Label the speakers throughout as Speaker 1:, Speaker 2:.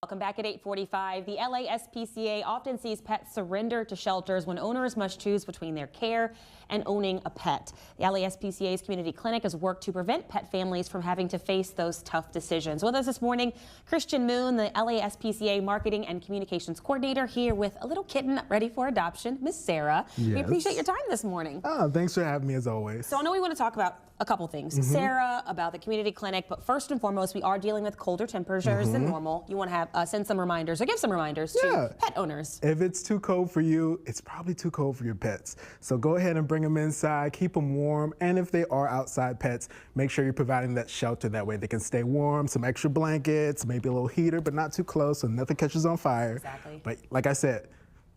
Speaker 1: Welcome back at 8:45. The LA SPCA often sees pets surrender to shelters when owners must choose between their care and owning a pet. The LA SPCA's community clinic has worked to prevent pet families from having to face those tough decisions. With us this morning, Christian Moon, the LA SPCA Marketing and Communications Coordinator, here with a little kitten ready for adoption, Miss Sarah.
Speaker 2: Yes.
Speaker 1: We appreciate your time this morning.
Speaker 2: Oh, thanks for having me as always.
Speaker 1: So I know we want to talk about a couple things. Sarah, about the community clinic, but first and foremost, we are dealing with colder temperatures than normal. You want to have send some reminders or give some reminders to pet owners.
Speaker 2: If it's too cold for you, it's probably too cold for your pets. So go ahead and bring them inside, keep them warm, and if they are outside pets, make sure you're providing that shelter. That way they can stay warm, some extra blankets, maybe a little heater, but not too close so nothing catches on fire.
Speaker 1: Exactly.
Speaker 2: But like I said,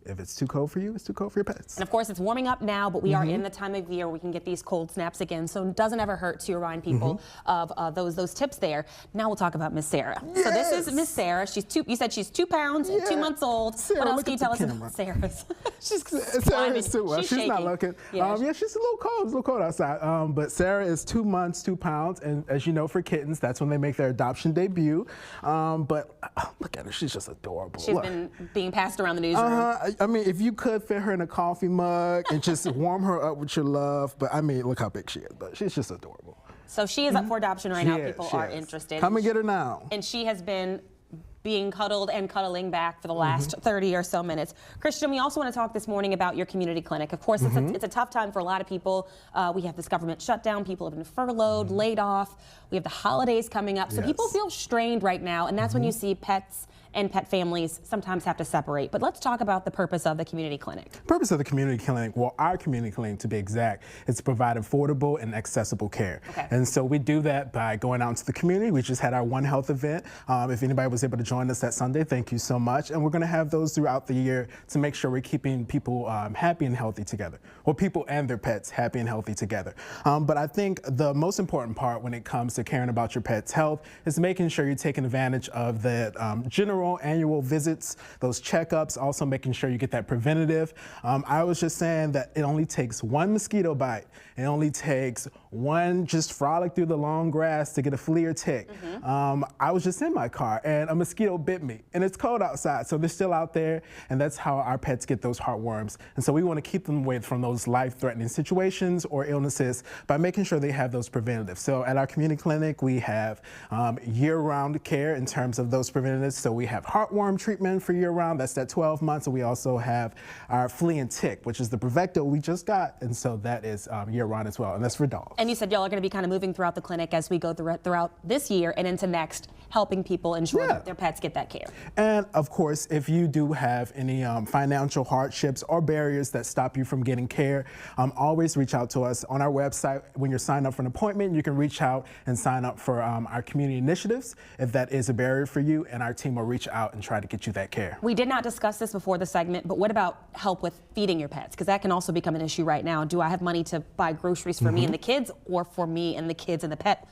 Speaker 2: if it's too cold for you, it's too cold for your pets.
Speaker 1: And of course, it's warming up now, but we are in the time of year we can get these cold snaps again, so it doesn't ever hurt to remind people of those tips there. Now we'll talk about Miss Sarah.
Speaker 2: Yes.
Speaker 1: So this is Miss Sarah. You said she's 2 pounds and 2 months old.
Speaker 2: Sarah,
Speaker 1: what else
Speaker 2: look
Speaker 1: can you
Speaker 2: at the
Speaker 1: tell us
Speaker 2: camera.
Speaker 1: about Sarah's?
Speaker 2: Sarah is too well. She's not looking.
Speaker 1: Yeah,
Speaker 2: She's a little cold. It's a little cold outside. But Sarah is 2 months, 2 pounds, and as you know, for kittens, that's when they make their adoption debut. But look at her. She's just adorable.
Speaker 1: She's been being passed around the newsroom.
Speaker 2: I mean, if you could fit her in a coffee mug and just warm her up with your love, but I mean, look how big she is. But she's just adorable.
Speaker 1: So she is up for adoption right now. People are interested.
Speaker 2: Come and get her now.
Speaker 1: And she has been being cuddled and cuddling back for the last 30 or so minutes. Christian, we also want to talk this morning about your community clinic. Of course, it's a tough time for a lot of people. We have this government shutdown. People have been furloughed, laid off. We have the holidays coming up. So people feel strained right now, and that's when you see pets and pet families sometimes have to separate. But let's talk about the purpose of the community clinic.
Speaker 2: The purpose of the community clinic, well, our community clinic to be exact, is to provide affordable and accessible care. And so we do that by going out into the community. We just had our One Health event. If anybody was able to join us that Sunday, thank you so much. And we're going to have those throughout the year to make sure we're keeping people happy and healthy together. Well, people and their pets happy and healthy together. But I think the most important part when it comes to caring about your pet's health is making sure you're taking advantage of the general annual visits, those checkups, also making sure you get that preventative. I was just saying that it only takes one mosquito bite. It only takes one just frolic through the long grass to get a flea or tick. I was just in my car and a mosquito bit me, and it's cold outside, so they're still out there, and that's how our pets get those heartworms. And so we want to keep them away from those life-threatening situations or illnesses by making sure they have those preventatives. So at our community clinic, we have year-round care in terms of those preventatives. So we have heartworm treatment for year-round, that's that 12 months, and we also have our flea and tick, which is the Bravecto we just got, and so that is year-round as well, and that's for dogs.
Speaker 1: And you said y'all are going to be kind of moving throughout the clinic as we go throughout this year and into next, helping people ensure that their pets get that care.
Speaker 2: And of course, if you do have any financial hardships or barriers that stop you from getting care, always reach out to us on our website. When you're signed up for an appointment, you can reach out and sign up for our community initiatives if that is a barrier for you, and our team will reach out and try to get you that care.
Speaker 1: We did not discuss this before the segment, but what about help with feeding your pets? Because that can also become an issue right now. Do I have money to buy groceries for me and the kids, or for me and the kids and the pet?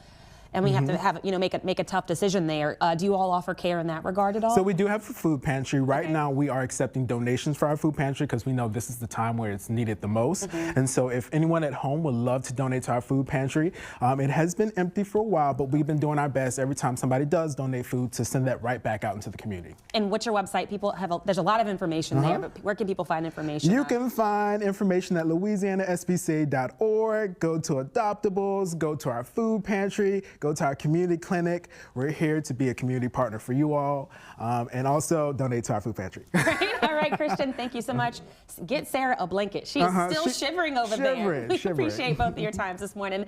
Speaker 1: And we have to have, make a tough decision there. Do you all offer care in that regard at all?
Speaker 2: So we do have a food pantry. Right now we are accepting donations for our food pantry because we know this is the time where it's needed the most. And so if anyone at home would love to donate to our food pantry, it has been empty for a while, but we've been doing our best every time somebody does donate food to send that right back out into the community.
Speaker 1: And what's your website? People have, there's a lot of information there, but where can people find information?
Speaker 2: You can find information at LouisianaSPCA.org. Go to Adoptables, go to our food pantry, go to our community clinic. We're here to be a community partner for you all, and also donate to our food pantry.
Speaker 1: All right, Christian, thank you so much. Get Sarah a blanket. She's still shivering over there. We appreciate both of your times this morning.